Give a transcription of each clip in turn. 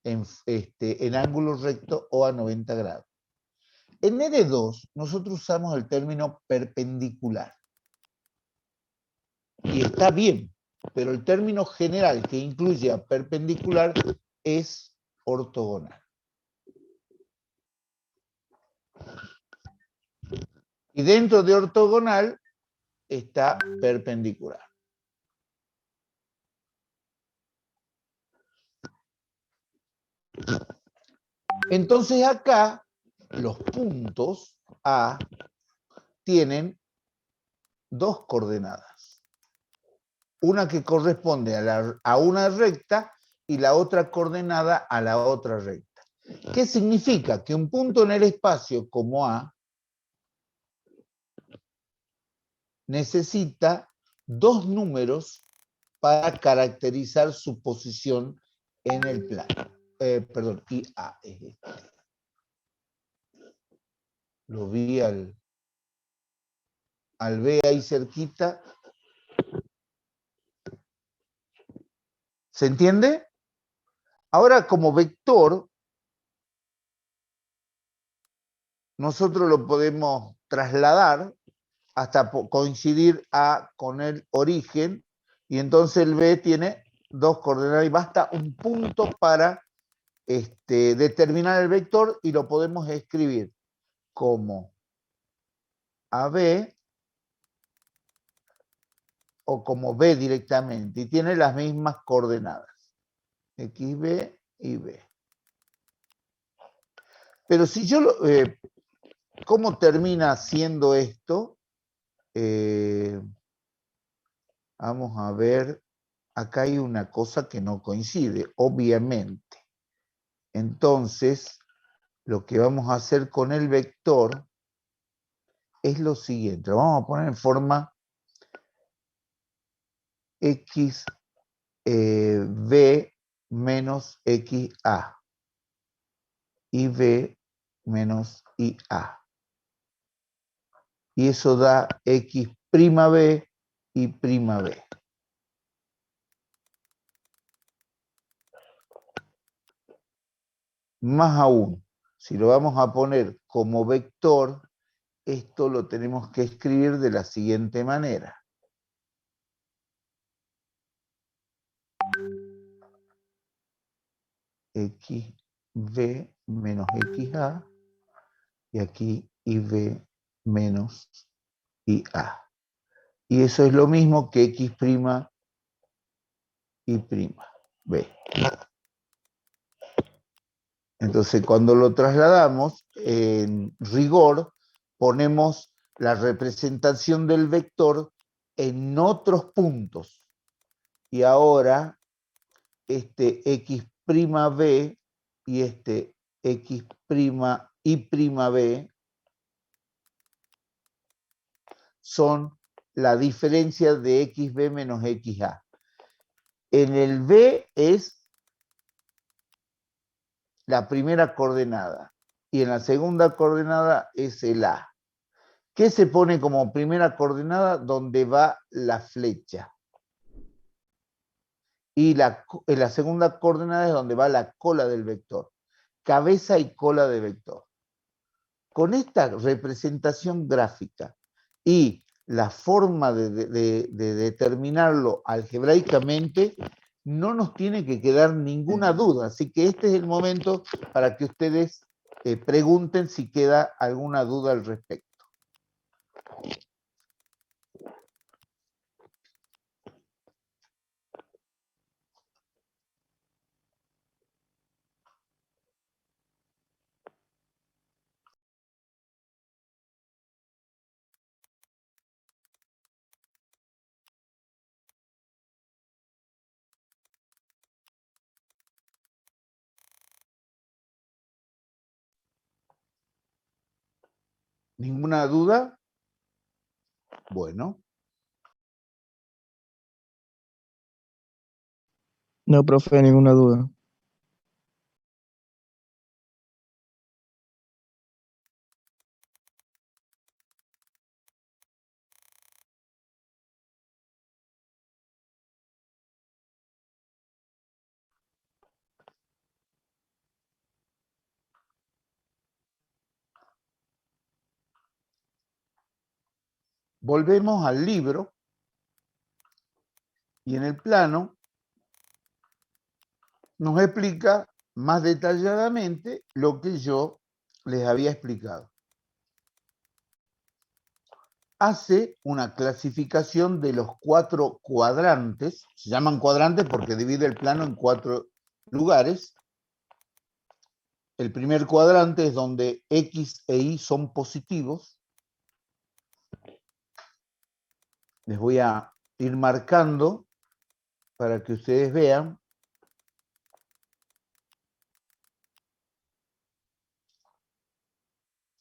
en ángulo recto o a 90 grados. En R2 nosotros usamos el término perpendicular. Y está bien, pero el término general que incluye a perpendicular es ortogonal. Y dentro de ortogonal está perpendicular. Entonces acá los puntos A tienen dos coordenadas. Una que corresponde a una recta y la otra coordenada a la otra recta. ¿Qué significa? Que un punto en el espacio como A necesita dos números para caracterizar su posición en el plano. Perdón, IA es este. Lo vi al B ahí cerquita. ¿Se entiende? Ahora, como vector, nosotros lo podemos trasladar hasta coincidir A con el origen, y entonces el B tiene dos coordenadas y basta un punto para determinar el vector, y lo podemos escribir como AB o como B directamente, y tiene las mismas coordenadas, XB y B. Pero si yo, ¿cómo termina siendo esto? Vamos a ver, acá hay una cosa que no coincide, obviamente. Entonces, lo que vamos a hacer con el vector es lo siguiente. Lo vamos a poner en forma x b menos xa y b menos ia. Y eso da x' b y prima b. Más aún, si lo vamos a poner como vector, esto lo tenemos que escribir de la siguiente manera. XB menos XA, y aquí IB menos IA. Y eso es lo mismo que X' y prima B. Entonces, cuando lo trasladamos, en rigor, ponemos la representación del vector en otros puntos. Y ahora, este X' B y este X' y prima B son la diferencia de XB menos XA. En el B es la primera coordenada y en la segunda coordenada es el A. ¿Qué se pone como primera coordenada? Donde va la flecha. Y en la segunda coordenada es donde va la cola del vector. Cabeza y cola de vector. Con esta representación gráfica y la forma de determinarlo algebraicamente, no nos tiene que quedar ninguna duda. Así que este es el momento para que ustedes pregunten si queda alguna duda al respecto. ¿Ninguna duda? Bueno. No, profe, ninguna duda. volvemos al libro y en el plano nos explica más detalladamente lo que yo les había explicado. Hace una clasificación de los 4 cuadrantes, se llaman cuadrantes porque divide el plano en 4 lugares. El primer cuadrante es donde X e Y son positivos. Les voy a ir marcando para que ustedes vean.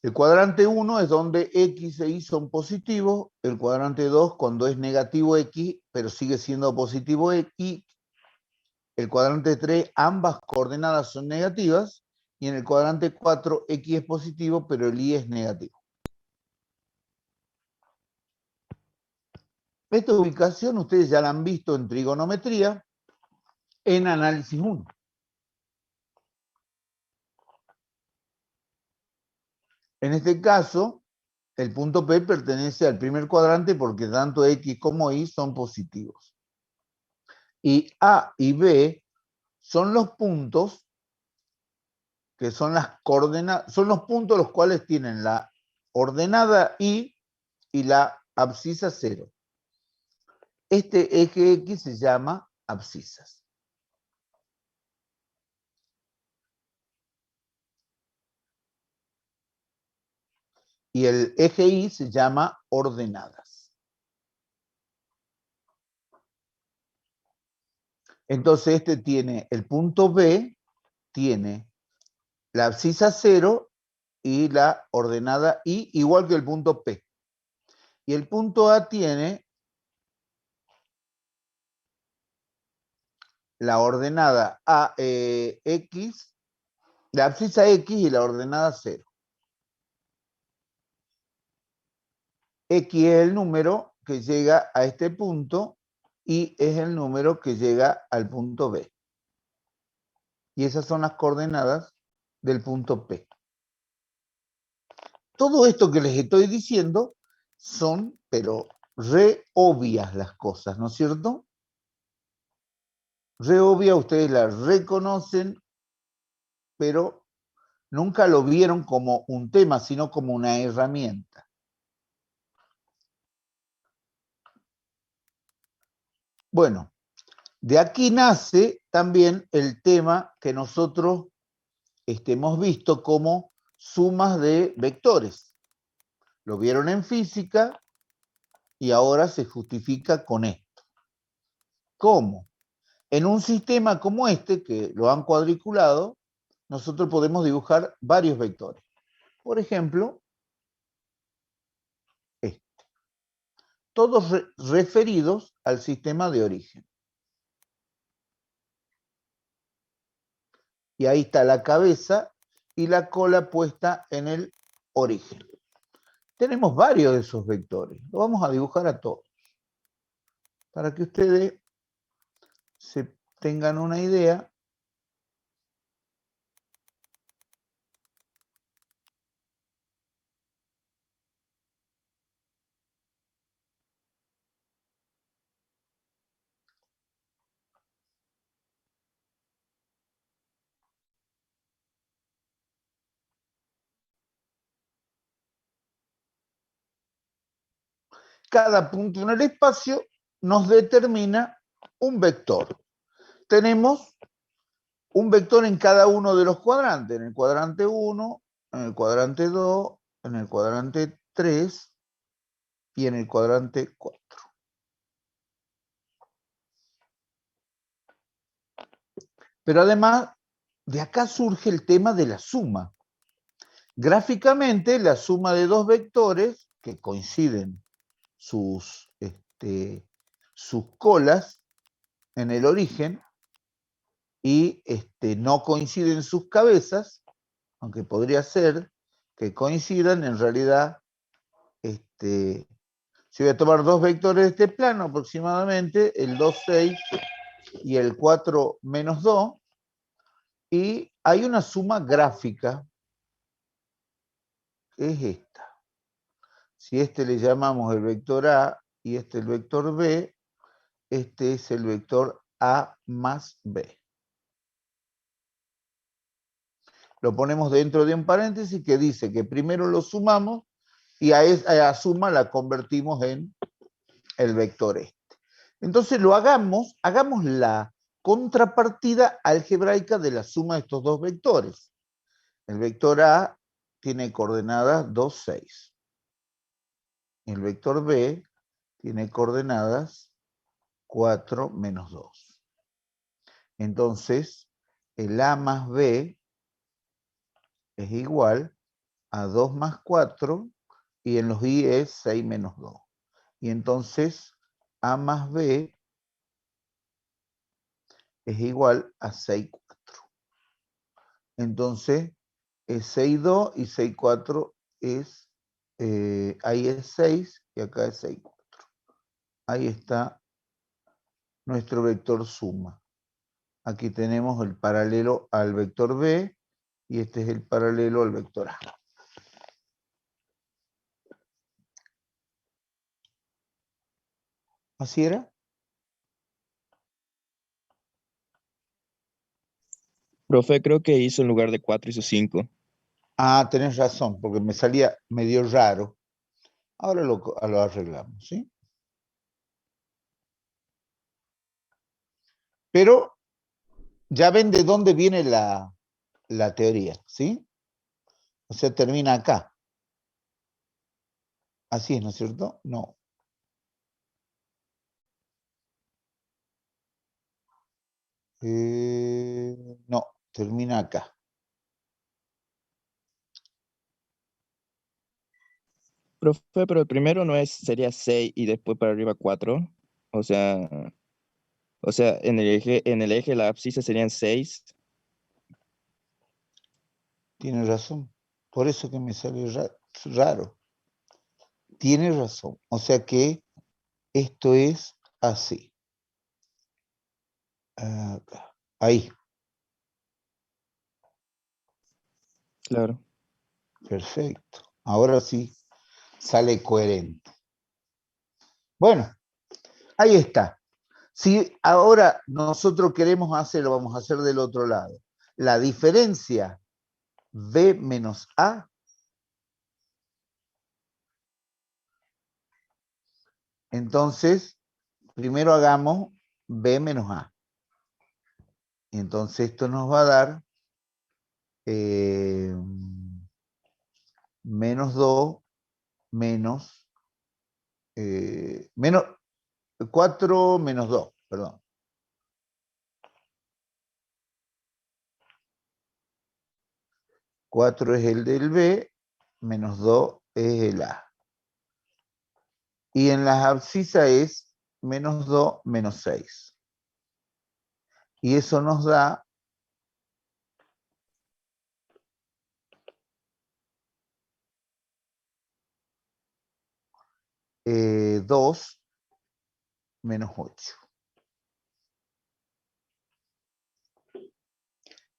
El cuadrante 1 es donde X e Y son positivos. El cuadrante 2 cuando es negativo X, pero sigue siendo positivo Y. El cuadrante 3, ambas coordenadas son negativas. Y en el cuadrante 4, X es positivo, pero el Y es negativo. Esta ubicación ustedes ya la han visto en trigonometría, en análisis 1. En este caso, el punto P pertenece al primer cuadrante porque tanto X como Y son positivos. Y A y B son los puntos que son las coordenadas, son los puntos los cuales tienen la ordenada Y y la abscisa 0. Este eje X se llama abscisas. Y el eje Y se llama ordenadas. Entonces este tiene, el punto B tiene la abscisa 0 y la ordenada Y, igual que el punto P. Y el punto A tiene la ordenada X, la abscisa X y la ordenada 0. X es el número que llega a este punto y es el número que llega al punto B. Y esas son las coordenadas del punto P. Todo esto que les estoy diciendo son, pero re obvias las cosas, ¿no es cierto? Re obvia, ustedes la reconocen, pero nunca lo vieron como un tema, sino como una herramienta. Bueno, de aquí nace también el tema que nosotros hemos visto como sumas de vectores. Lo vieron en física y ahora se justifica con esto. ¿Cómo? En un sistema como este, que lo han cuadriculado, nosotros podemos dibujar varios vectores. Por ejemplo, este. Todos referidos al sistema de origen. Y ahí está la cabeza y la cola puesta en el origen. Tenemos varios de esos vectores. Lo vamos a dibujar a todos. Para que ustedes se tengan una idea. Cada punto en el espacio nos determina un vector. Tenemos un vector en cada uno de los cuadrantes. En el cuadrante 1, en el cuadrante 2, en el cuadrante 3 y en el cuadrante 4. Pero además, de acá surge el tema de la suma. Gráficamente, la suma de dos vectores que coinciden sus colas en el origen y no coinciden sus cabezas, aunque podría ser que coincidan, en realidad, si voy a tomar dos vectores de este plano aproximadamente, el 2, 6 y el 4, menos 2, y hay una suma gráfica, que es esta. Si este le llamamos el vector A y este el vector B, este es el vector A más B. Lo ponemos dentro de un paréntesis que dice que primero lo sumamos y a esa suma la convertimos en el vector este. Entonces hagamos la contrapartida algebraica de la suma de estos dos vectores. El vector A tiene coordenadas 2, 6. El vector B tiene coordenadas 4, menos 2. Entonces, el A más B es igual a 2 más 4, y en los I es 6 menos 2. Y entonces, A más B es igual a 6, 4. Entonces, es 6, 2 y 6, 4 es, ahí es 6 y acá es 6, 4. Ahí está nuestro vector suma. Aquí tenemos el paralelo al vector B y este es el paralelo al vector A. ¿Así era? Profe, creo que hizo en lugar de 4 hizo 5. Ah, tenés razón, porque me salía medio raro. Ahora lo arreglamos, ¿sí? Pero ya ven de dónde viene la teoría, ¿sí? O sea, termina acá. Así es, ¿no es cierto? No. No, termina acá. Profe, pero el primero no sería 6 y después para arriba 4. O sea, en el eje de la abscisa serían 6. Tiene razón. Por eso que me sale raro. Tiene razón. O sea que esto es así. Acá. Ahí. Claro. Perfecto. Ahora sí sale coherente. Bueno, ahí está. Si ahora nosotros queremos hacerlo, vamos a hacer del otro lado. La diferencia B menos A, entonces primero hagamos B menos A. Y entonces esto nos va a dar menos 2 menos, menos 4 menos 2, perdón. 4 es el del B, menos 2 es el A. Y en las abscisas es menos 2 menos 6. Y eso nos da 2 menos 8.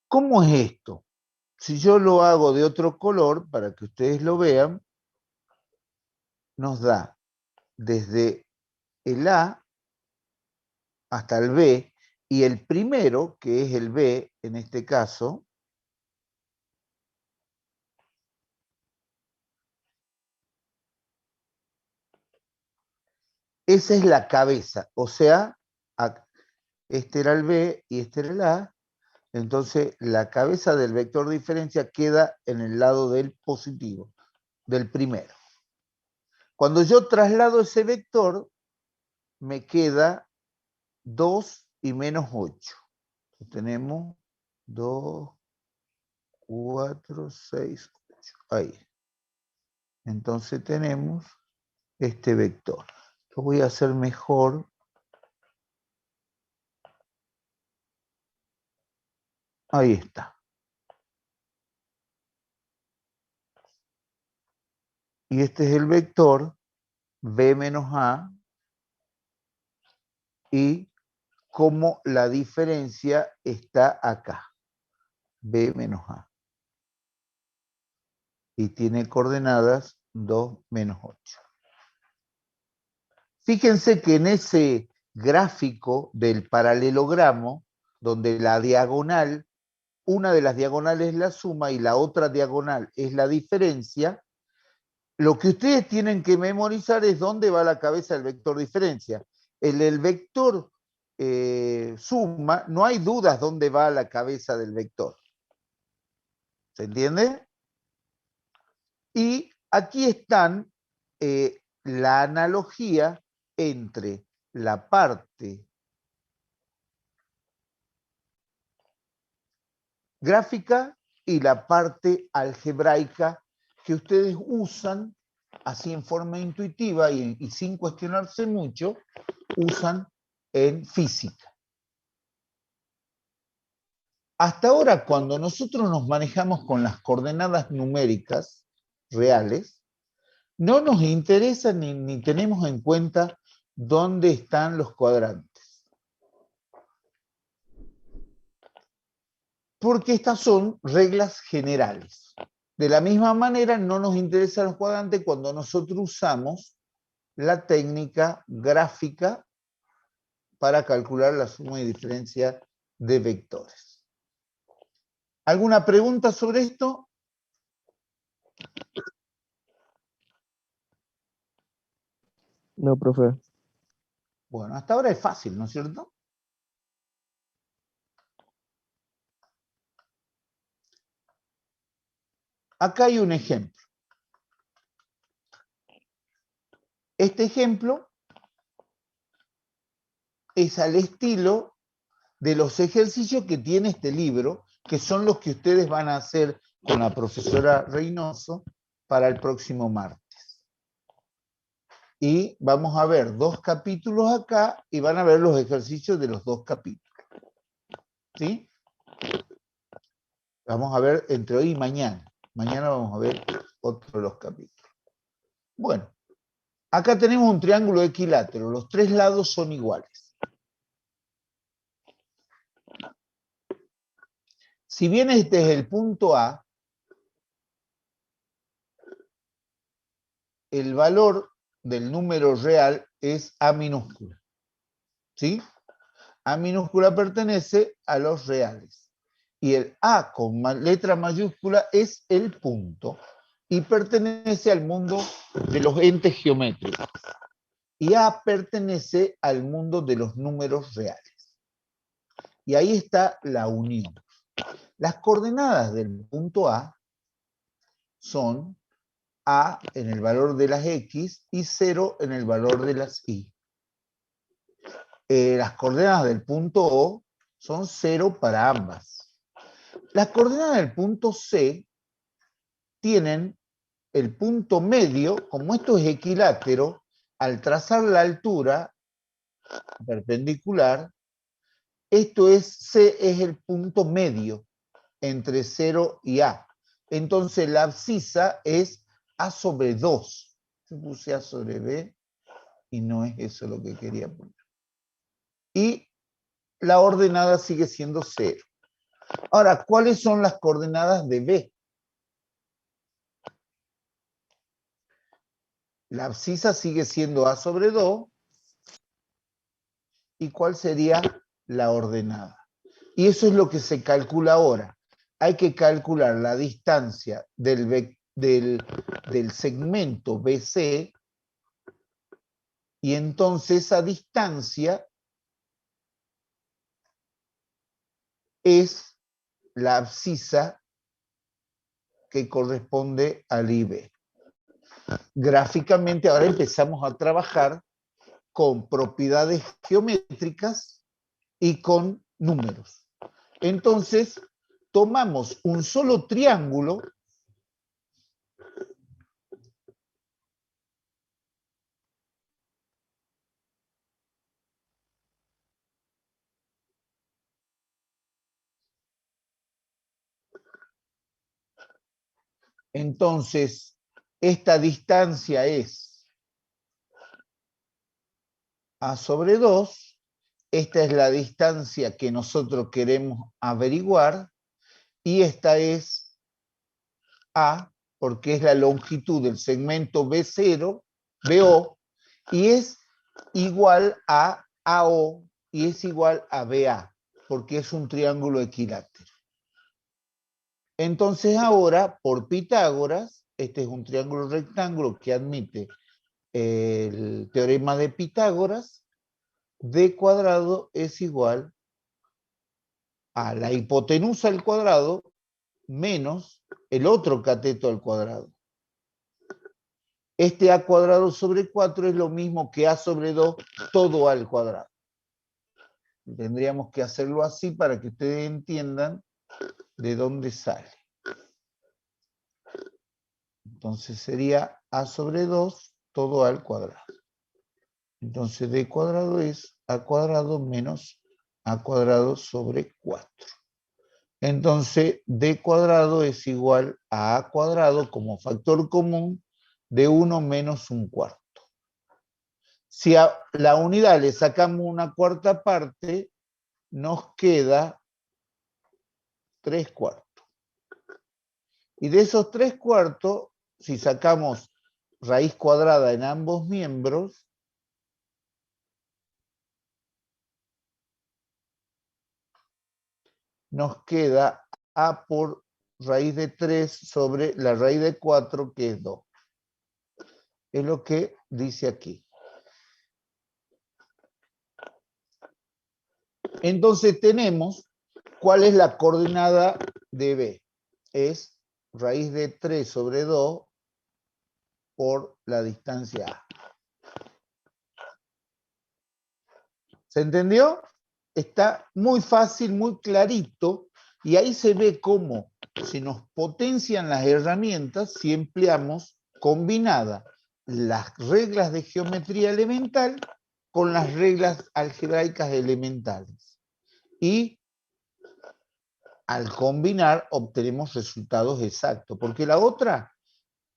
¿Cómo es esto? Si yo lo hago de otro color, para que ustedes lo vean, nos da desde el A hasta el B, y el primero, que es el B en este caso, esa es la cabeza, o sea, este era el B y este era el A, entonces la cabeza del vector de diferencia queda en el lado del positivo, del primero. Cuando yo traslado ese vector, me queda 2 y menos 8. Tenemos 2, 4, 6, 8. Ahí. Entonces tenemos este vector. Lo voy a hacer mejor. Ahí está. Y este es el vector B menos A, y como la diferencia está acá. B menos A. Y tiene coordenadas 2 menos 8. Fíjense que en ese gráfico del paralelogramo, donde la diagonal, una de las diagonales es la suma y la otra diagonal es la diferencia, lo que ustedes tienen que memorizar es dónde va la cabeza del vector diferencia. El vector suma, no hay dudas dónde va la cabeza del vector. ¿Se entiende? Y aquí están la analogía entre la parte gráfica y la parte algebraica que ustedes usan así en forma intuitiva y sin cuestionarse mucho, usan en física. Hasta ahora, cuando nosotros nos manejamos con las coordenadas numéricas reales, no nos interesa ni tenemos en cuenta dónde están los cuadrantes. Porque estas son reglas generales. De la misma manera, no nos interesan los cuadrantes cuando nosotros usamos la técnica gráfica para calcular la suma y diferencia de vectores. ¿Alguna pregunta sobre esto? No, profe. Bueno, hasta ahora es fácil, ¿no es cierto? Acá hay un ejemplo. Este ejemplo es al estilo de los ejercicios que tiene este libro, que son los que ustedes van a hacer con la profesora Reynoso para el próximo martes. Y vamos a ver 2 capítulos acá y van a ver los ejercicios de los 2 capítulos. ¿Sí? Vamos a ver entre hoy y mañana. Mañana vamos a ver otro de los capítulos. Bueno, acá tenemos un triángulo equilátero. Los 3 lados son iguales. Si bien este es el punto A, el valor del número real es A minúscula. ¿Sí? A minúscula pertenece a los reales. Y el A con letra mayúscula es el punto y pertenece al mundo de los entes geométricos. Y A pertenece al mundo de los números reales. Y ahí está la unión. Las coordenadas del punto A son A en el valor de las X y 0 en el valor de las Y. Las coordenadas del punto O son 0 para ambas. Las coordenadas del punto C tienen el punto medio, como esto es equilátero, al trazar la altura perpendicular, esto es C es el punto medio entre 0 y A. Entonces la abscisa es A sobre 2. Yo puse A sobre B y no es eso lo que quería poner. Y la ordenada sigue siendo 0. Ahora, ¿cuáles son las coordenadas de B? La abscisa sigue siendo A sobre 2. ¿Y cuál sería la ordenada? Y eso es lo que se calcula ahora. Hay que calcular la distancia del segmento BC y entonces esa distancia es la abscisa que corresponde al IB. Gráficamente ahora empezamos a trabajar con propiedades geométricas y con números. Entonces, tomamos un solo triángulo entonces esta distancia es A sobre 2, esta es la distancia que nosotros queremos averiguar y esta es A porque es la longitud del segmento B0, BO, y es igual a AO, y es igual a BA, porque es un triángulo equilátero. Entonces ahora, por Pitágoras, este es un triángulo rectángulo que admite el teorema de Pitágoras, D cuadrado es igual a la hipotenusa al cuadrado menos el otro cateto al cuadrado. Este A cuadrado sobre 4 es lo mismo que A sobre 2, todo al cuadrado. Tendríamos que hacerlo así para que ustedes entiendan de dónde sale. Entonces sería A sobre 2, todo al cuadrado. Entonces D cuadrado es A cuadrado menos A cuadrado sobre 4. Entonces D cuadrado es igual a A cuadrado como factor común de 1 menos un cuarto. Si a la unidad le sacamos una cuarta parte, nos queda 3 cuartos. Y de esos 3 cuartos, si sacamos raíz cuadrada en ambos miembros, nos queda A por raíz de 3 sobre la raíz de 4, que es 2. Es lo que dice aquí. Entonces tenemos cuál es la coordenada de B. Es raíz de 3 sobre 2 por la distancia A. ¿Se entendió? Está muy fácil, muy clarito, y ahí se ve cómo se nos potencian las herramientas si empleamos combinada las reglas de geometría elemental con las reglas algebraicas elementales. Y al combinar obtenemos resultados exactos, porque la otra,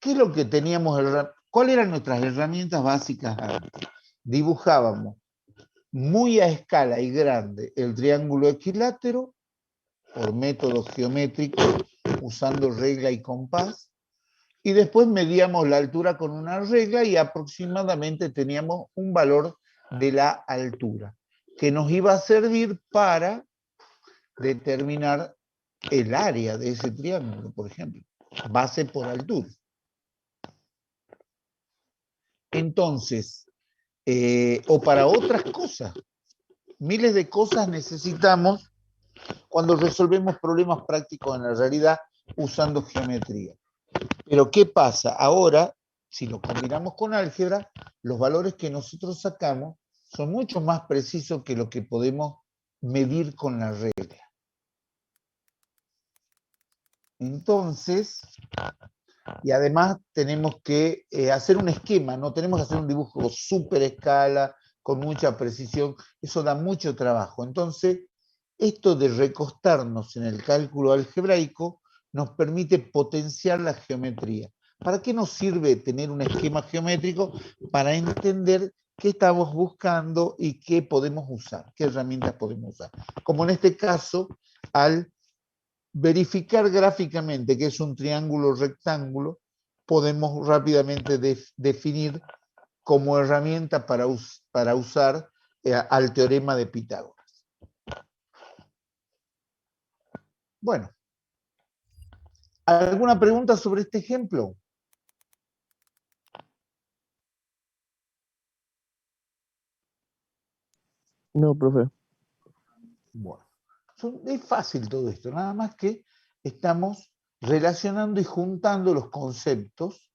¿qué es lo que teníamos? ¿Cuáles eran nuestras herramientas básicas antes? Dibujábamos muy a escala y grande el triángulo equilátero por métodos geométricos usando regla y compás, y después medíamos la altura con una regla y aproximadamente teníamos un valor de la altura que nos iba a servir para determinar el área de ese triángulo, por ejemplo, base por altura. Entonces, o para otras cosas, miles de cosas necesitamos cuando resolvemos problemas prácticos en la realidad usando geometría. Pero ¿qué pasa? Ahora, si lo combinamos con álgebra, los valores que nosotros sacamos son mucho más precisos que lo que podemos medir con la regla. Entonces, y además tenemos que hacer un esquema, no tenemos que hacer un dibujo súper escala, con mucha precisión, eso da mucho trabajo. Entonces, esto de recostarnos en el cálculo algebraico nos permite potenciar la geometría. ¿Para qué nos sirve tener un esquema geométrico? Para entender qué estamos buscando y qué podemos usar, qué herramientas podemos usar. Como en este caso, al verificar gráficamente que es un triángulo rectángulo, podemos rápidamente definir como herramienta para usar al teorema de Pitágoras. Bueno, ¿alguna pregunta sobre este ejemplo? No, profe. Bueno, es fácil todo esto, nada más que estamos relacionando y juntando los conceptos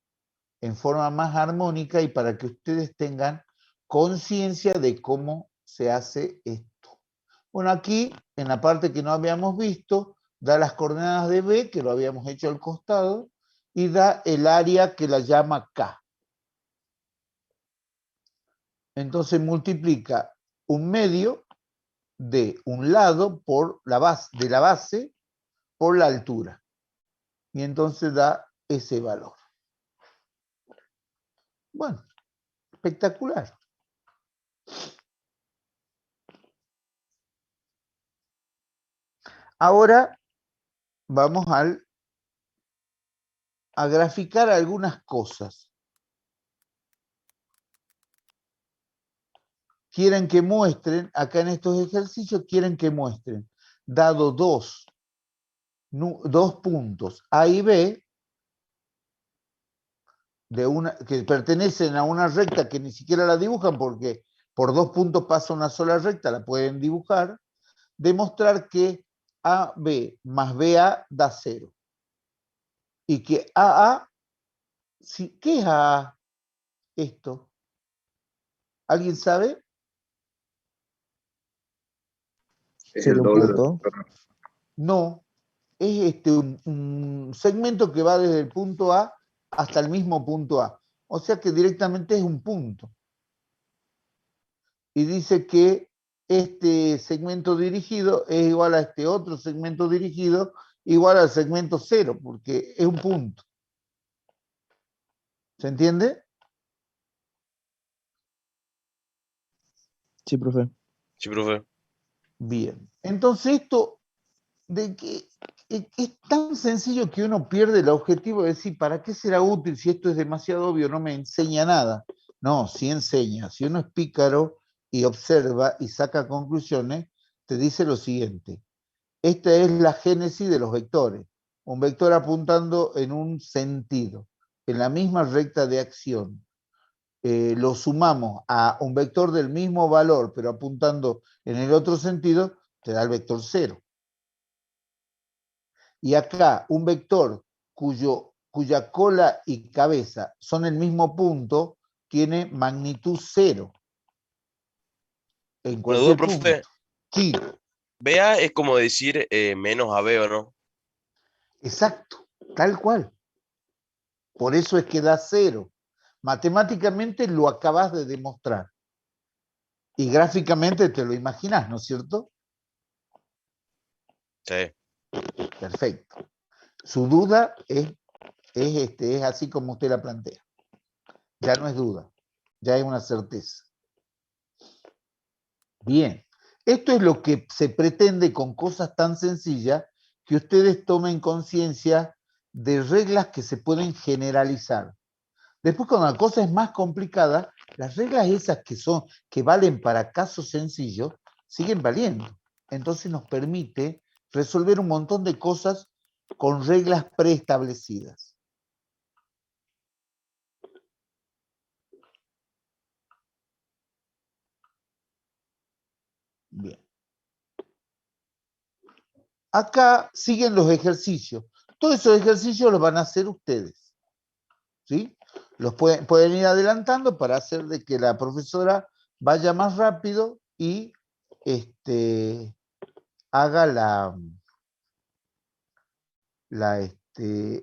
en forma más armónica y para que ustedes tengan conciencia de cómo se hace esto. Bueno, aquí, en la parte que no habíamos visto, da las coordenadas de B, que lo habíamos hecho al costado, y da el área que la llama K. Entonces multiplica un medio de un lado por la base, de la base por la altura. Y entonces da ese valor. Bueno, espectacular. Ahora vamos al a graficar algunas cosas. Quieren que muestren, acá en estos ejercicios, quieren que muestren, dado dos puntos A y B, que pertenecen a una recta que ni siquiera la dibujan porque por 2 puntos pasa una sola recta, la pueden dibujar, demostrar que AB más BA da 0. Y que AA, ¿qué es AA? Esto. ¿Alguien sabe? Es ¿Sería el un doble del punto? vector. No, es un segmento que va desde el punto A hasta el mismo punto A. O sea que directamente es un punto. Y dice que este segmento dirigido es igual a este otro segmento dirigido igual al segmento 0, porque es un punto. ¿Se entiende? Sí, profe. Sí, profe. Bien. Entonces esto de que es tan sencillo que uno pierde el objetivo de decir, ¿para qué será útil si esto es demasiado obvio? No me enseña nada. No, sí enseña. Si uno es pícaro y observa y saca conclusiones, te dice lo siguiente. Esta es la génesis de los vectores. Un vector apuntando en un sentido, en la misma recta de acción. Lo sumamos a un vector del mismo valor, pero apuntando en el otro sentido, te da el vector 0. Y acá un vector cuya cola y cabeza son el mismo punto, tiene magnitud 0 en Una duda, cualquier punto. profe. Sí, BA es como decir menos AB, ¿o no? exacto, tal cual. Por eso es que da 0. Matemáticamente lo acabas de demostrar. Y gráficamente te lo imaginas, ¿no es cierto? Sí. Perfecto. Su duda es así como usted la plantea. Ya no es duda, ya es una certeza. Bien, esto es lo que se pretende con cosas tan sencillas que ustedes tomen conciencia de reglas que se pueden generalizar. Después, cuando la cosa es más complicada, las reglas esas que valen para casos sencillos, siguen valiendo. Entonces nos permite resolver un montón de cosas con reglas preestablecidas. Bien. Acá siguen los ejercicios. Todos esos ejercicios los van a hacer ustedes. ¿Sí? Los pueden ir adelantando para hacer de que la profesora vaya más rápido y haga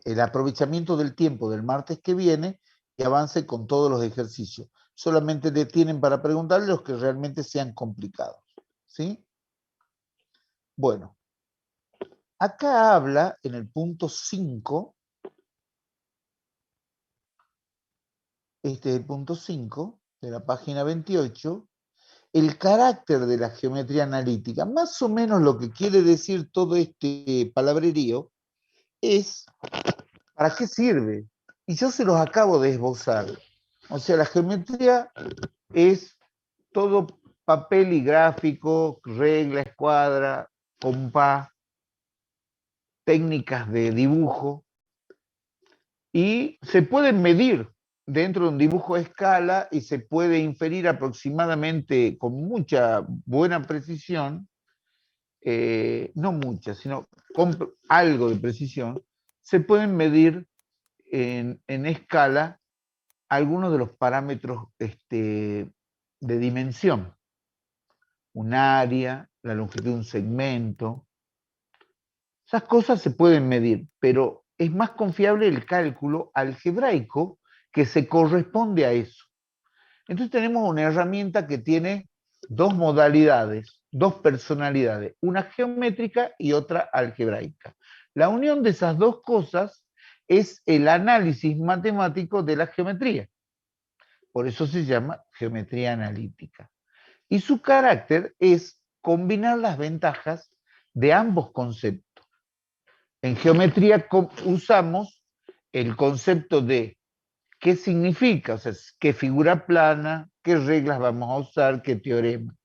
el aprovechamiento del tiempo del martes que viene y avance con todos los ejercicios. Solamente le tienen para preguntarle los que realmente sean complicados. ¿Sí? Bueno, acá habla en el punto 5, este es el punto 5 de la página 28, el carácter de la geometría analítica. Más o menos lo que quiere decir todo este palabrerío es ¿para qué sirve? Y yo se los acabo de esbozar. O sea, la geometría es todo papel y gráfico, regla, escuadra, compás, técnicas de dibujo, y se pueden medir dentro de un dibujo a escala y se puede inferir aproximadamente con mucha buena precisión, no mucha, sino con algo de precisión, se pueden medir en escala algunos de los parámetros de dimensión. Un área, la longitud de un segmento. Esas cosas se pueden medir, pero es más confiable el cálculo algebraico que se corresponde a eso. Entonces tenemos una herramienta que tiene dos modalidades, dos personalidades, una geométrica y otra algebraica. La unión de esas dos cosas es el análisis matemático de la geometría. Por eso se llama geometría analítica. Y su carácter es combinar las ventajas de ambos conceptos. En geometría usamos el concepto de qué significa, o sea, qué figura plana, qué reglas vamos a usar, qué teorema.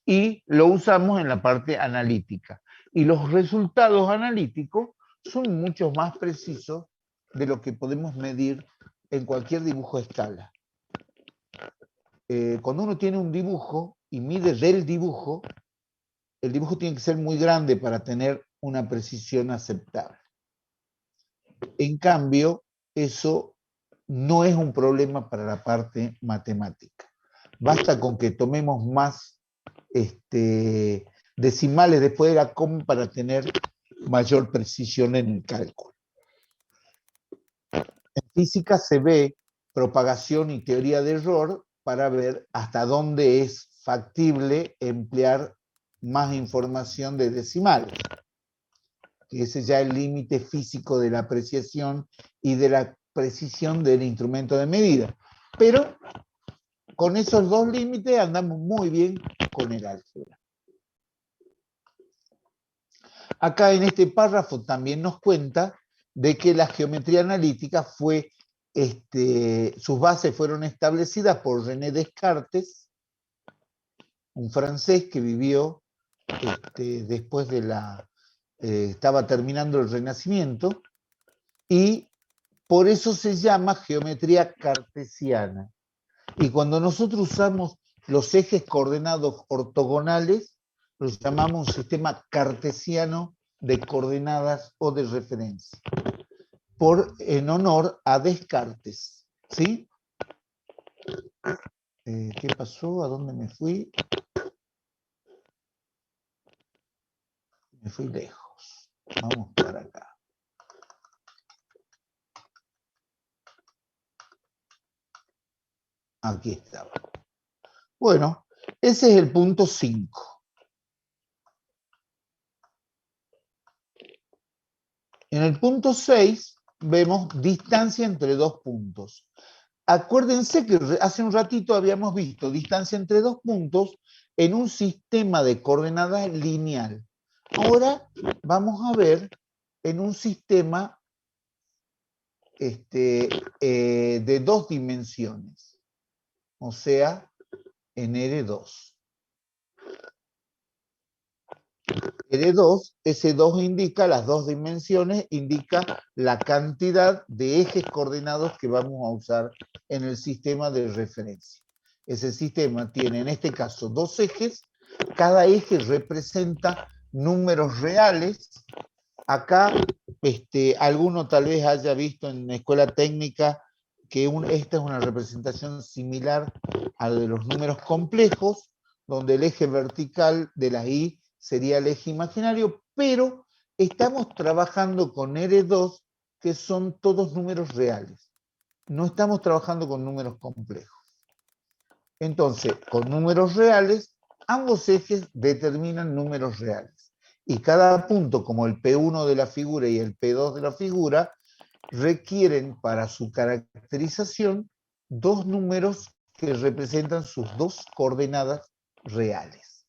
Y lo usamos en la parte analítica. Y los resultados analíticos son mucho más precisos de lo que podemos medir en cualquier dibujo a escala. Cuando uno tiene un dibujo y mide del dibujo, el dibujo tiene que ser muy grande para tener una precisión aceptable. En cambio, eso no es un problema para la parte matemática. Basta con que tomemos más decimales después de la coma para tener mayor precisión en el cálculo. En física se ve propagación y teoría de error para ver hasta dónde es factible emplear más información de decimales, que ese ya es el límite físico de la apreciación y de la precisión del instrumento de medida. Pero con esos dos límites andamos muy bien con el álgebra. Acá en este párrafo también nos cuenta de que la geometría analítica fue, sus bases fueron establecidas por René Descartes, un francés que vivió después de estaba terminando el Renacimiento, y por eso se llama geometría cartesiana. Y cuando nosotros usamos los ejes coordenados ortogonales, los llamamos un sistema cartesiano de coordenadas o de referencia, en honor a Descartes. ¿Sí? ¿Qué pasó? ¿A dónde me fui? Me fui lejos. Vamos para acá. Aquí estaba. Bueno, ese es el punto 5. En el punto 6 vemos distancia entre dos puntos. Acuérdense que hace un ratito habíamos visto distancia entre dos puntos en un sistema de coordenadas lineal. Ahora vamos a ver en un sistema de dos dimensiones, o sea, en R2. R2, ese 2 indica las dos dimensiones, indica la cantidad de ejes coordenados que vamos a usar en el sistema de referencia. Ese sistema tiene en este caso dos ejes, cada eje representa números reales. Acá alguno tal vez haya visto en escuela técnica que esta es una representación similar a la de los números complejos, donde el eje vertical de la Y sería el eje imaginario, pero estamos trabajando con R2, que son todos números reales. No estamos trabajando con números complejos. Entonces, con números reales, ambos ejes determinan números reales. Y cada punto, como el P1 de la figura y el P2 de la figura, requieren para su caracterización dos números que representan sus dos coordenadas reales.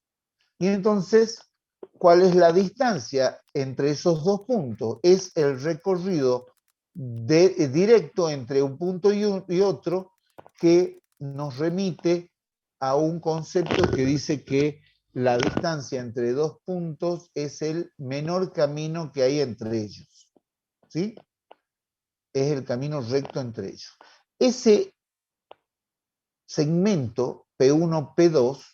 Y entonces, ¿cuál es la distancia entre esos dos puntos? Es el recorrido directo entre un punto y otro que nos remite a un concepto que dice que la distancia entre dos puntos es el menor camino que hay entre ellos. ¿Sí? Es el camino recto entre ellos. Ese segmento P1, P2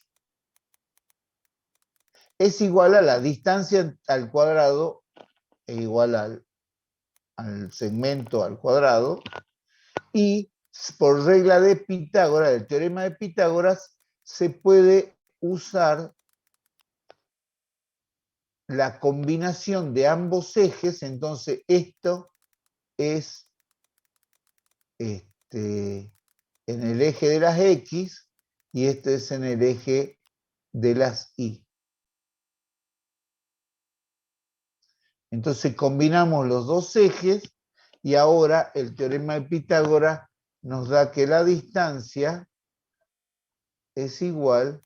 es igual a la distancia al cuadrado e igual al segmento al cuadrado, y por regla de Pitágoras, del teorema de Pitágoras, se puede usar la combinación de ambos ejes. Entonces esto es en el eje de las X y este es en el eje de las Y. Entonces combinamos los dos ejes y ahora el teorema de Pitágoras nos da que la distancia es igual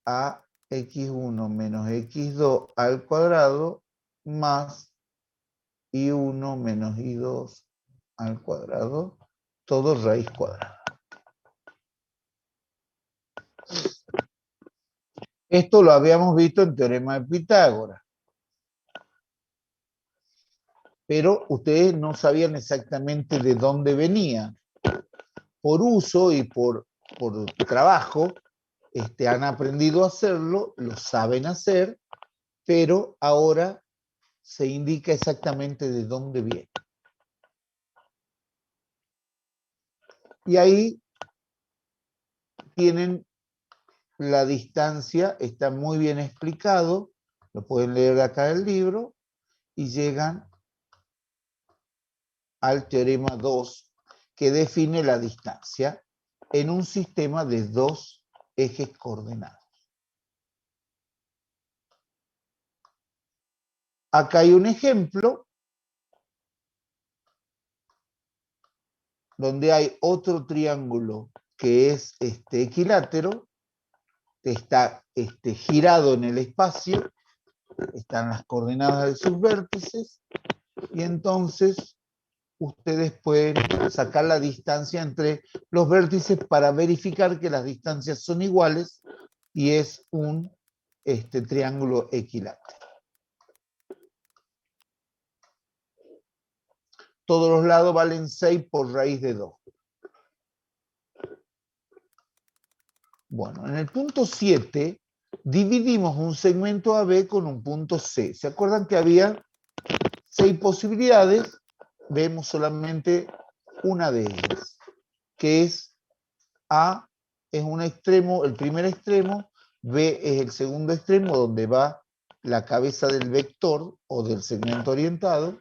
a x1 menos x2 al cuadrado más y1 menos y2 al cuadrado, todo raíz cuadrada. Esto lo habíamos visto en Teorema de Pitágoras. Pero ustedes no sabían exactamente de dónde venía. Por uso y por trabajo, han aprendido a hacerlo, lo saben hacer, pero ahora se indica exactamente de dónde viene. Y ahí tienen la distancia, está muy bien explicado, lo pueden leer acá en el libro, y llegan al teorema 2, que define la distancia en un sistema de dos ejes coordenados. Acá hay un ejemplo donde hay otro triángulo que es equilátero, que está girado en el espacio, están las coordenadas de sus vértices, y entonces ustedes pueden sacar la distancia entre los vértices para verificar que las distancias son iguales y es un triángulo equilátero. Todos los lados valen 6 por raíz de 2. Bueno, en el punto 7 dividimos un segmento AB con un punto C. ¿Se acuerdan que había 6 posibilidades? Vemos solamente una de ellas, que es A es un extremo, el primer extremo, B es el segundo extremo donde va la cabeza del vector o del segmento orientado,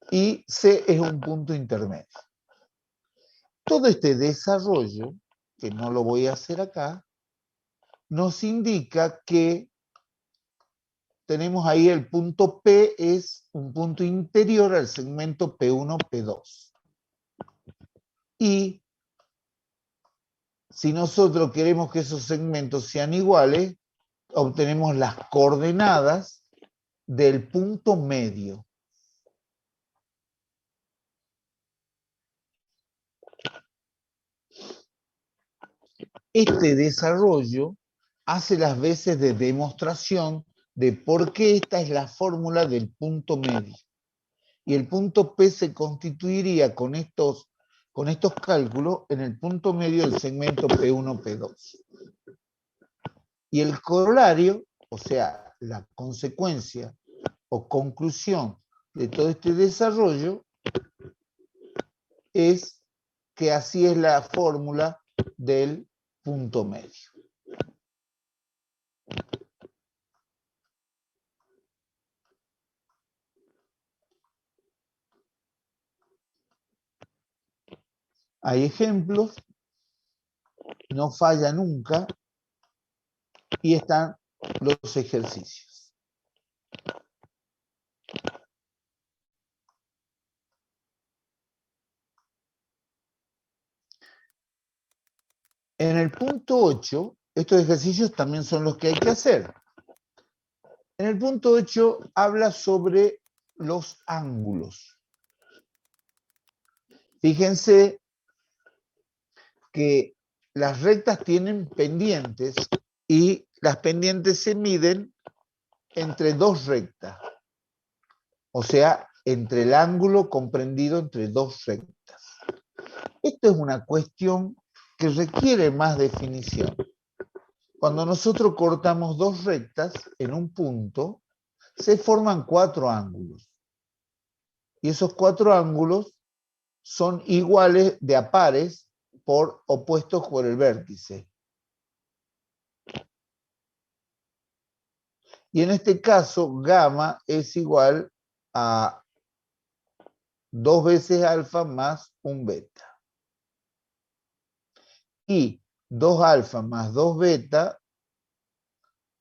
y C es un punto intermedio. Todo este desarrollo, que no lo voy a hacer acá, nos indica que tenemos ahí el punto P, es un punto interior al segmento P1, P2. Y si nosotros queremos que esos segmentos sean iguales, obtenemos las coordenadas del punto medio. Este desarrollo hace las veces de demostración de por qué esta es la fórmula del punto medio. Y el punto P se constituiría con estos cálculos en el punto medio del segmento P1, P2. Y el corolario, o sea, la consecuencia o conclusión de todo este desarrollo, es que así es la fórmula del punto medio. Hay ejemplos, no falla nunca, y están los ejercicios. En el punto 8, estos ejercicios también son los que hay que hacer. En el punto 8 habla sobre los ángulos. Fíjense que las rectas tienen pendientes y las pendientes se miden entre dos rectas. O sea, entre el ángulo comprendido entre dos rectas. Esto es una cuestión que requiere más definición. Cuando nosotros cortamos dos rectas en un punto, se forman 4 ángulos. Y esos 4 ángulos son iguales de a pares opuestos por el vértice. Y en este caso, gamma es igual a 2 veces alfa más un beta. Y 2 alfa más 2 beta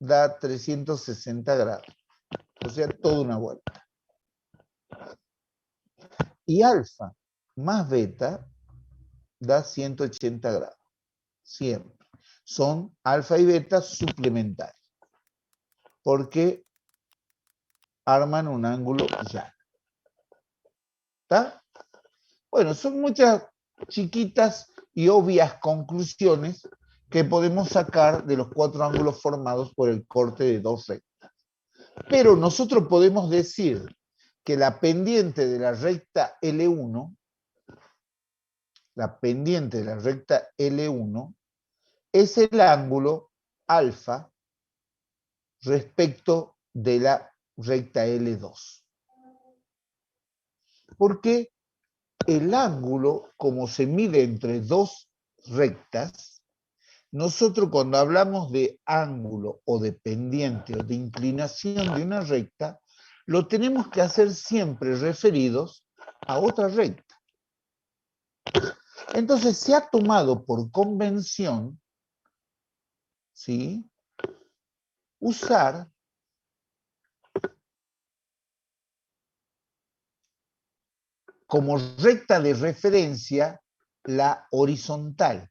da 360 grados. O sea, toda una vuelta. Y alfa más beta da 180 grados. Siempre. Son alfa y beta suplementarios. Porque arman un ángulo llano. ¿Está? Bueno, son muchas chiquitas y obvias conclusiones que podemos sacar de los 4 ángulos formados por el corte de 2 rectas. Pero nosotros podemos decir que la pendiente de la recta L1, es el ángulo alfa respecto de la recta L2. Porque el ángulo, como se mide entre 2 rectas, nosotros cuando hablamos de ángulo o de pendiente o de inclinación de una recta, lo tenemos que hacer siempre referidos a otra recta. Entonces se ha tomado por convención, ¿sí?, usar como recta de referencia la horizontal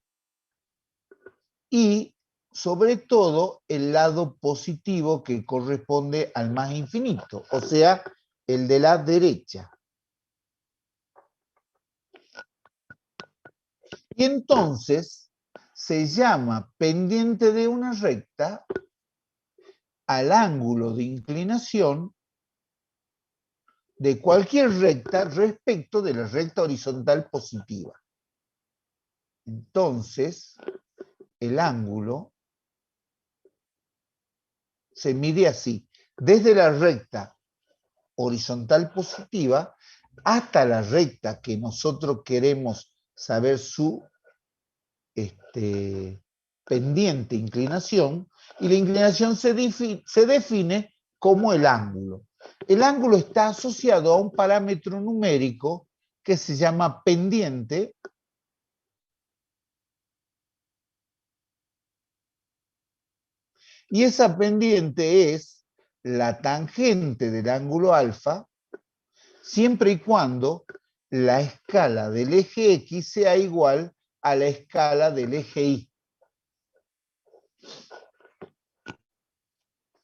y sobre todo el lado positivo que corresponde al más infinito, o sea, el de la derecha. Y entonces se llama pendiente de una recta al ángulo de inclinación de cualquier recta respecto de la recta horizontal positiva. Entonces, el ángulo se mide así, desde la recta horizontal positiva hasta la recta que nosotros queremos saber su pendiente inclinación, y la inclinación se define como el ángulo. El ángulo está asociado a un parámetro numérico que se llama pendiente, y esa pendiente es la tangente del ángulo alfa, siempre y cuando la escala del eje X sea igual a la escala del eje Y.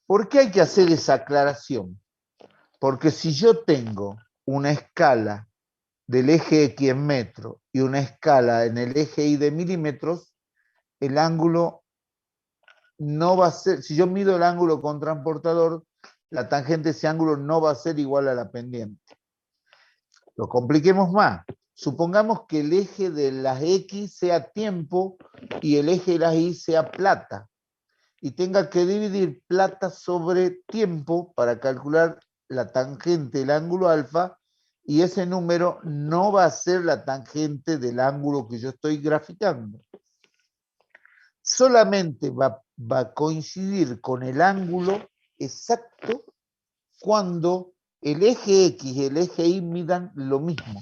¿Por qué hay que hacer esa aclaración? Porque si yo tengo una escala del eje X en metros y una escala en el eje Y de milímetros, el ángulo no va a ser, si yo mido el ángulo con transportador, la tangente de ese ángulo no va a ser igual a la pendiente. Lo compliquemos más. Supongamos que el eje de las X sea tiempo y el eje de las Y sea plata, y tenga que dividir plata sobre tiempo para calcular la tangente del ángulo alfa, y ese número no va a ser la tangente del ángulo que yo estoy graficando. Solamente va a coincidir con el ángulo exacto cuando el eje X y el eje Y midan lo mismo.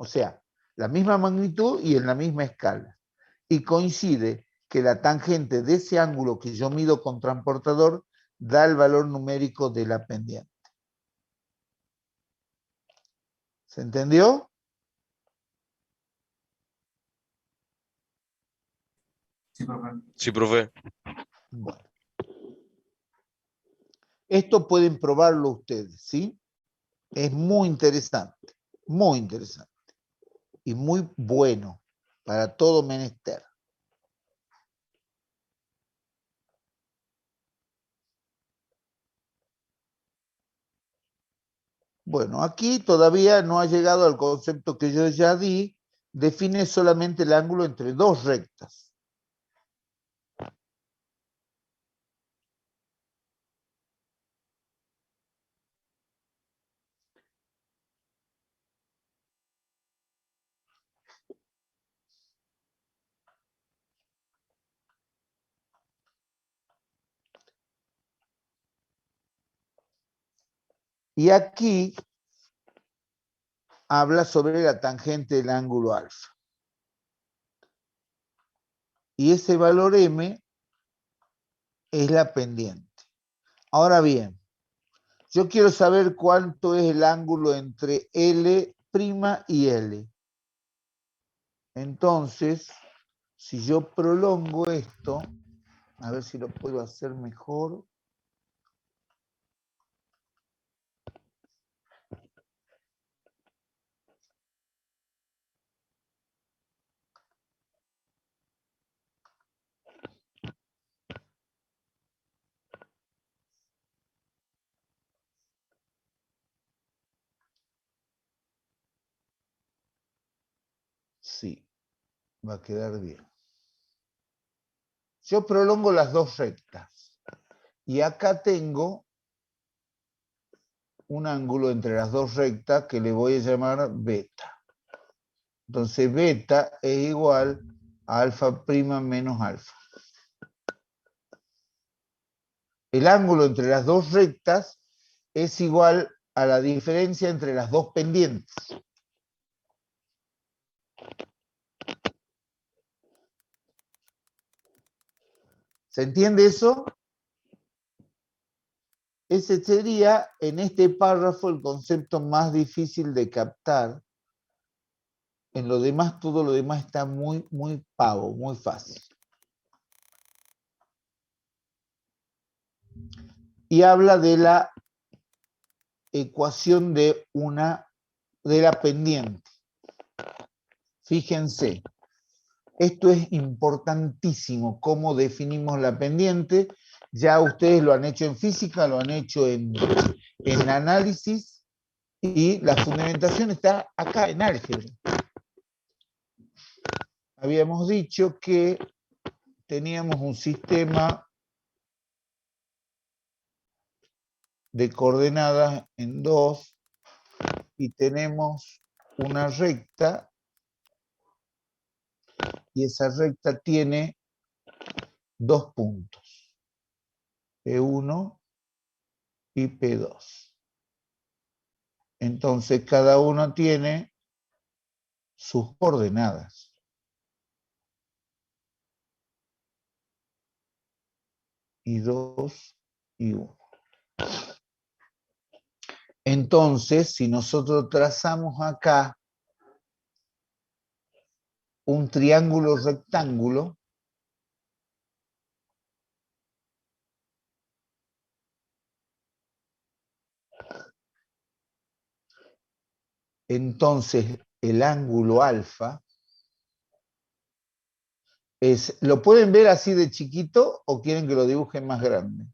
O sea, la misma magnitud y en la misma escala. Y coincide que la tangente de ese ángulo que yo mido con transportador da el valor numérico de la pendiente. ¿Se entendió? Sí, profe. Sí, profe. Bueno. Esto pueden probarlo ustedes, ¿sí? Es muy interesante y muy bueno para todo menester. Bueno, aquí todavía no ha llegado al concepto que yo ya di, define solamente el ángulo entre 2 rectas. Y aquí habla sobre la tangente del ángulo alfa. Y ese valor m es la pendiente. Ahora bien, yo quiero saber cuánto es el ángulo entre L' y L. Entonces, si yo prolongo esto, a ver si lo puedo hacer mejor. Va a quedar bien. Yo prolongo las dos rectas. Y acá tengo un ángulo entre las dos rectas que le voy a llamar beta. Entonces beta es igual a alfa prima menos alfa. El ángulo entre las dos rectas es igual a la diferencia entre las dos pendientes. ¿Se entiende eso? Ese sería en este párrafo el concepto más difícil de captar. En lo demás, todo lo demás está muy pavo, muy fácil. Y habla de la ecuación de la pendiente. Fíjense, esto es importantísimo, cómo definimos la pendiente. Ya ustedes lo han hecho en física, lo han hecho en análisis, y la fundamentación está acá en álgebra. Habíamos dicho que teníamos un sistema de coordenadas en 2 y tenemos una recta, y esa recta tiene 2 puntos, P1 y P2. Entonces cada uno tiene sus coordenadas. Y 2 y 1. Entonces, si nosotros trazamos acá un triángulo rectángulo, entonces el ángulo alfa es, ¿lo pueden ver así de chiquito o quieren que lo dibujen más grande?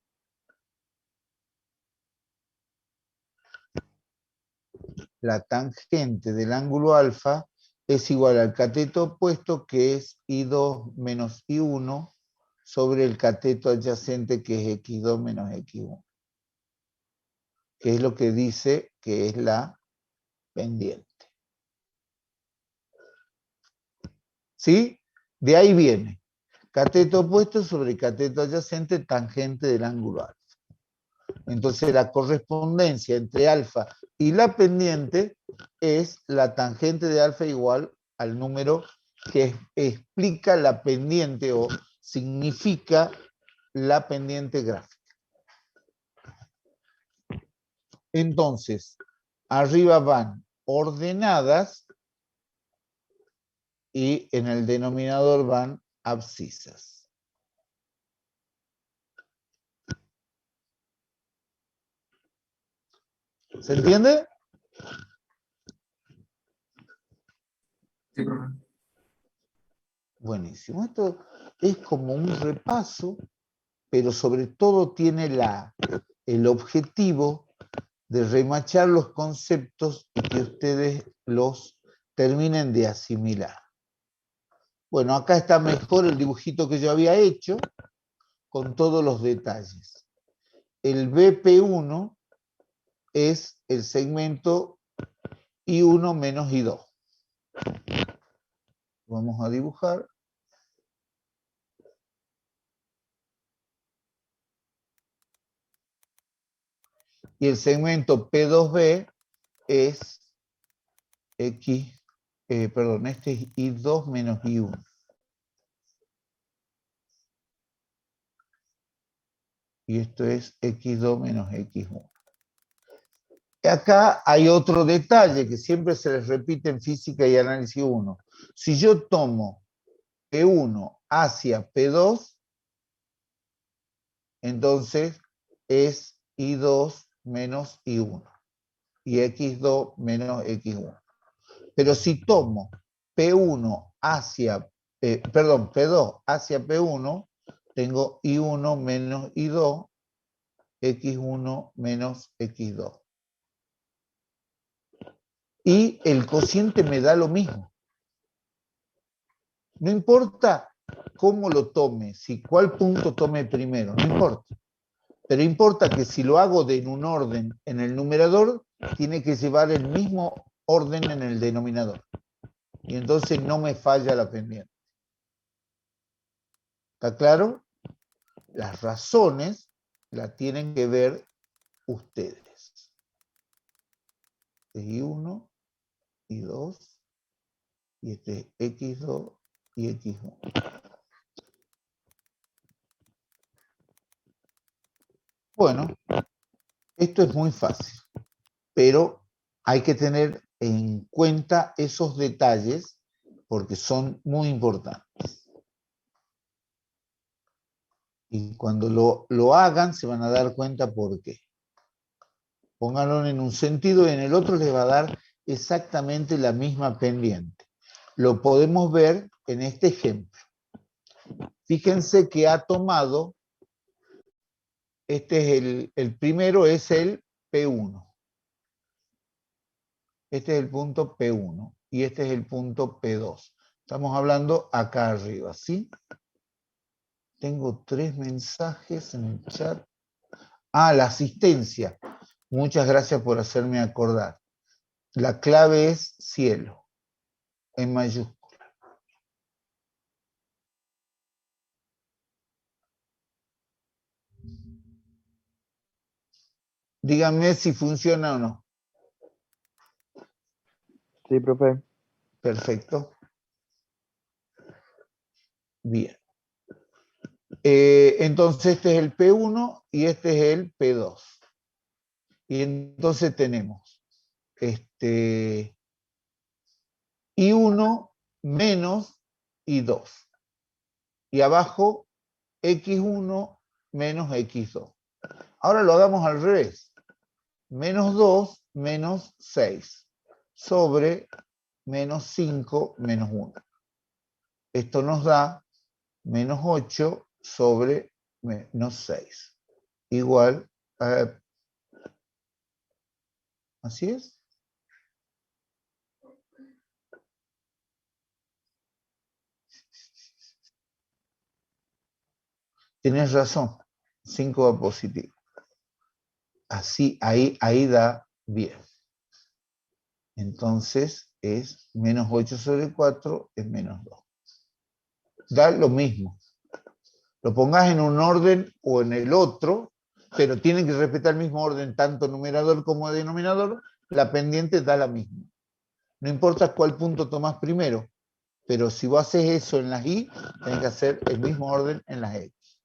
La tangente del ángulo alfa es igual al cateto opuesto, que es I2 menos I1, sobre el cateto adyacente, que es X2 menos X1, que es lo que dice que es la pendiente. ¿Sí? De ahí viene. Cateto opuesto sobre cateto adyacente, tangente del ángulo alfa. Entonces la correspondencia entre alfa y la pendiente es la tangente de alfa igual al número que explica la pendiente o significa la pendiente gráfica. Entonces, arriba van ordenadas y en el denominador van abscisas. ¿Se entiende? Sí, profe. Buenísimo. Esto es como un repaso, pero sobre todo tiene el objetivo de remachar los conceptos y que ustedes los terminen de asimilar. Bueno, acá está mejor el dibujito que yo había hecho, con todos los detalles. El BP1 es el segmento I1 menos I2. Vamos a dibujar. Y el segmento P2B es este es I2 menos I1. Y esto es X2 menos X1. Acá hay otro detalle que siempre se les repite en física y análisis 1. Si yo tomo P1 hacia P2, entonces es I2 menos I1 y X2 menos X1. Pero si tomo P1 hacia, P2 hacia P1, tengo I1 menos I2, X1 menos X2. Y el cociente me da lo mismo. No importa cómo lo tome, si cuál punto tome primero, no importa. Pero importa que si lo hago en un orden en el numerador, tiene que llevar el mismo orden en el denominador. Y entonces no me falla la pendiente. ¿Está claro? Las razones las tienen que ver ustedes. Y1, y2, y este x2 y x1. Bueno, esto es muy fácil, pero hay que tener en cuenta esos detalles porque son muy importantes. Y cuando lo hagan se van a dar cuenta por qué. Pónganlo en un sentido y en el otro les va a dar exactamente la misma pendiente. Lo podemos ver en este ejemplo. Fíjense que ha tomado, este es el primero, es el P1. Este es el punto P1 y este es el punto P2. Estamos hablando acá arriba, ¿sí? Tengo 3 mensajes en el chat. Ah, la asistencia. Muchas gracias por hacerme acordar. La clave es cielo, en mayúscula. Díganme si funciona o no. Sí, profe. Perfecto. Bien. Entonces este es el P1 y este es el P2. Y entonces tenemos I1 menos I2. Y abajo X1 menos X2. Ahora lo hagamos al revés. Menos 2 menos 6 sobre menos 5 menos 1. Esto nos da menos 8 sobre menos 6. Igual a... ¿Así es? Tienes razón. 5 va positivo. Así, ahí da bien. Entonces es menos 8 sobre 4 es menos 2. Da lo mismo. Lo pongas en un orden o en el otro, pero tienen que respetar el mismo orden, tanto numerador como denominador, la pendiente da la misma. No importa cuál punto tomas primero, pero si vos haces eso en las y, tenés que hacer el mismo orden en las x.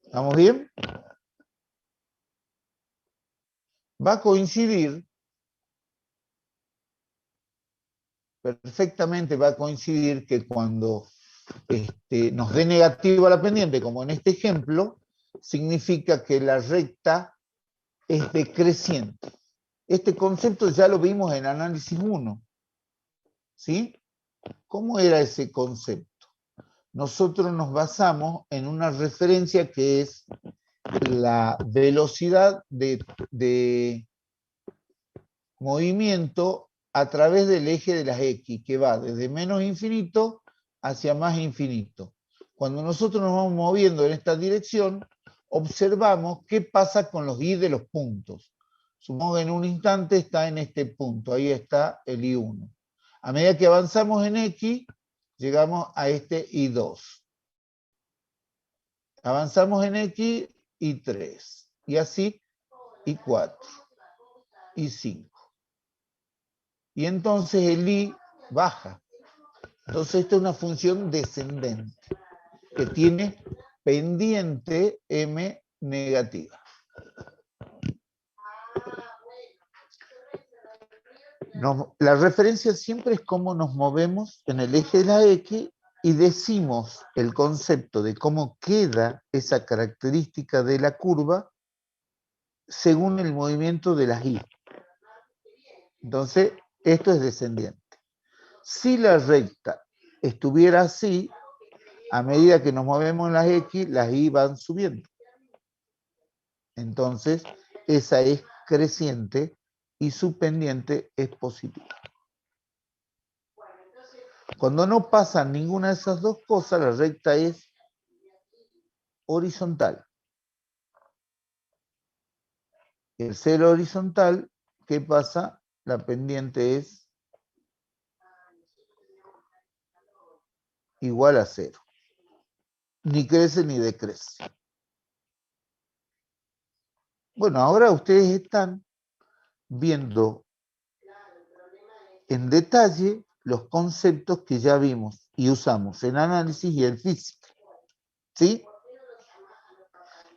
¿Estamos bien? Va a coincidir, perfectamente va a coincidir que cuando nos dé negativa la pendiente, como en este ejemplo, significa que la recta es decreciente. Este concepto ya lo vimos en análisis 1. ¿Sí? ¿Cómo era ese concepto? Nosotros nos basamos en una referencia que es la velocidad de movimiento a través del eje de las X, que va desde menos infinito hacia más infinito. Cuando nosotros nos vamos moviendo en esta dirección, observamos qué pasa con los Y de los puntos. Supongo que en un instante está en este punto, ahí está el I1. A medida que avanzamos en X, llegamos a este I2. Avanzamos en X, I3. Y así, I4, I5. Y entonces el I baja. Entonces esta es una función descendente que tiene pendiente M negativa. La referencia siempre es cómo nos movemos en el eje de la X y decimos el concepto de cómo queda esa característica de la curva según el movimiento de las Y. Entonces, esto es descendiente. Si la recta estuviera así, a medida que nos movemos en las Y van subiendo. Entonces, esa es creciente y su pendiente es positiva. Cuando no pasan ninguna de esas dos cosas, la recta es horizontal. El ser horizontal, ¿qué pasa? La pendiente es igual a 0. Ni crece ni decrece. Bueno, ahora ustedes están viendo en detalle los conceptos que ya vimos y usamos en análisis y en física. ¿Sí?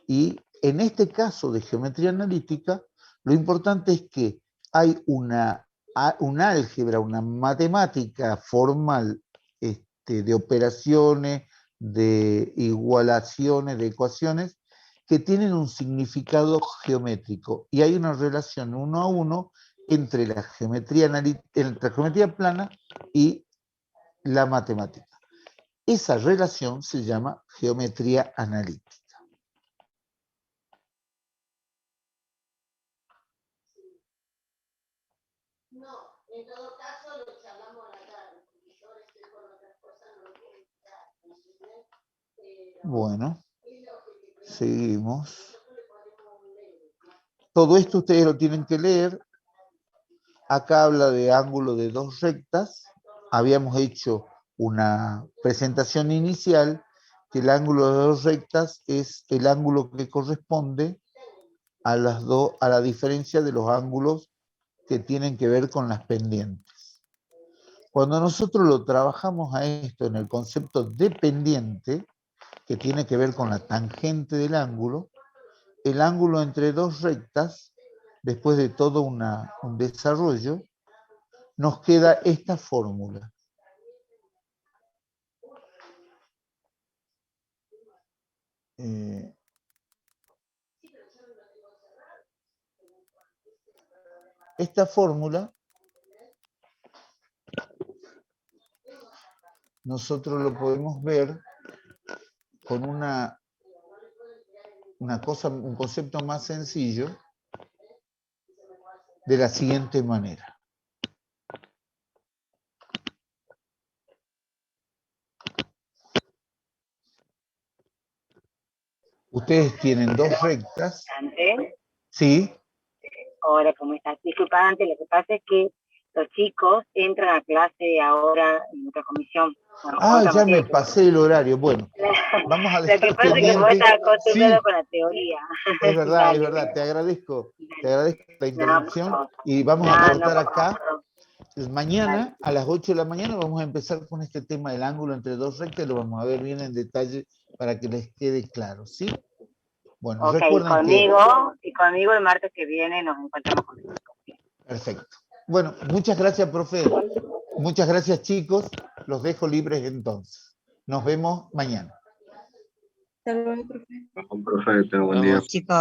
Y en este caso de geometría analítica, lo importante es que hay una álgebra, una matemática formal de operaciones, de igualaciones, de ecuaciones, que tienen un significado geométrico. Y hay una relación 1 a 1 entre la geometría plana y la matemática. Esa relación se llama geometría analítica. En todo caso, lo charlamos a la tarde, porque yo estoy con otras cosas, no lo puedo estar. Bueno, seguimos. Todo esto ustedes lo tienen que leer. Acá habla de ángulo de dos rectas. Habíamos hecho una presentación inicial que el ángulo de dos rectas es el ángulo que corresponde a la diferencia de los ángulos que tienen que ver con las pendientes. Cuando nosotros lo trabajamos a esto en el concepto de pendiente, que tiene que ver con la tangente del ángulo, el ángulo entre dos rectas, después de todo un desarrollo, nos queda esta fórmula. Esta fórmula nosotros lo podemos ver con un concepto más sencillo de la siguiente manera. Ustedes tienen dos rectas. Antes, Sí. hola, ¿cómo estás? Disculpa, antes, lo que pasa es que los chicos entran a clase ahora en otra comisión. Bueno, Ya me pasé el horario. Bueno, vamos a dejar lo que pasa es que vos estás acostumbrado sí, con la teoría. es verdad, Dale, es verdad. Te agradezco la interrupción no, y vamos a cortar no, acá. Mañana, dale. a las 8 de la mañana, vamos a empezar con este tema del ángulo entre dos rectas, lo vamos a ver bien en detalle para que les quede claro, ¿sí? Bueno, Ok, recuerden y conmigo el martes que viene nos encontramos con eso. Perfecto. Bueno, muchas gracias, profe. Muchas gracias, chicos. Los dejo libres entonces. Nos vemos mañana. Profe, tenga buen día. Chicos.